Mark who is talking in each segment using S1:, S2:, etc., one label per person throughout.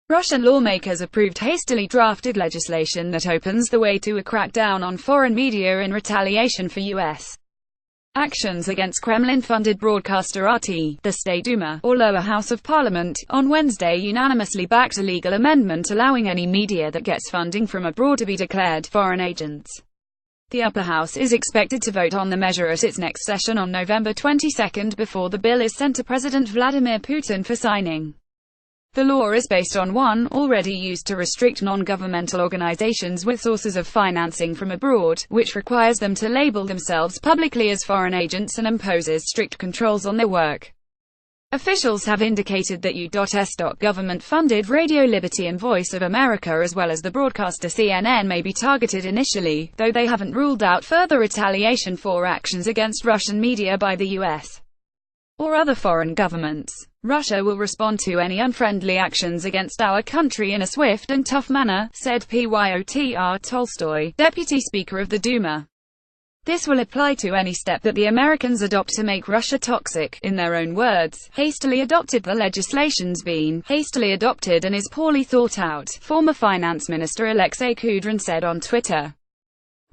S1: Russian lawmakers approved hastily drafted legislation that opens the way to a crackdown on foreign media in retaliation for U.S. actions against Kremlin-funded broadcaster RT.The State Duma, or lower house of parliament, on Wednesday unanimously backed a legal amendment allowing any media that gets funding from abroad to be declared foreign agents. The upper house is expected to vote on the measure at its next session on November 22 before the bill is sent to President Vladimir Putin for signing. The law is based on one already used to restrict non-governmental organizations with sources of financing from abroad, which requires them to label themselves publicly as foreign agents and imposes strict controls on their work. Officials have indicated that U.S. government-funded Radio Liberty and Voice of America as well as the broadcaster CNN may be targeted initially, though they haven't ruled out further retaliation for actions against Russian media by the U.S. or other foreign governments. Russia will respond to any unfriendly actions against our country in a swift and tough manner, said Pyotr Tolstoy, deputy speaker of the Duma. This will apply to any step that the Americans adopt to make Russia toxic. In their own words, hastily adopted. The legislation's been hastily adopted and is poorly thought out, former finance minister Alexei Kudrin said on Twitter.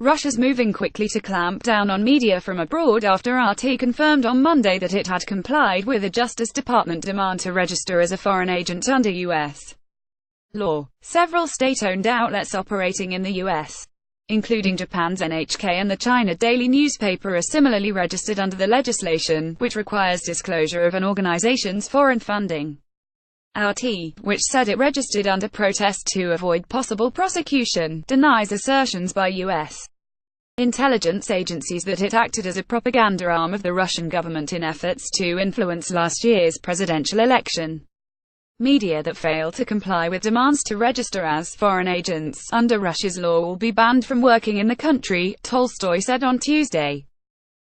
S1: Russia's moving quickly to clamp down on media from abroad after RT confirmed on Monday that it had complied with a Justice Department demand to register as a foreign agent under U.S. law. Several state-owned outlets operating in the U.S., including Japan's NHK and the China Daily newspaper, are similarly registered under the legislation, which requires disclosure of an organization's foreign funding. RT, which said it registered under protest to avoid possible prosecution, denies assertions by U.S. intelligence agencies that it acted as a propaganda arm of the Russian government in efforts to influence last year's presidential election. Media that fail to comply with demands to register as foreign agents under Russia's law will be banned from working in the country, Tolstoy said on Tuesday.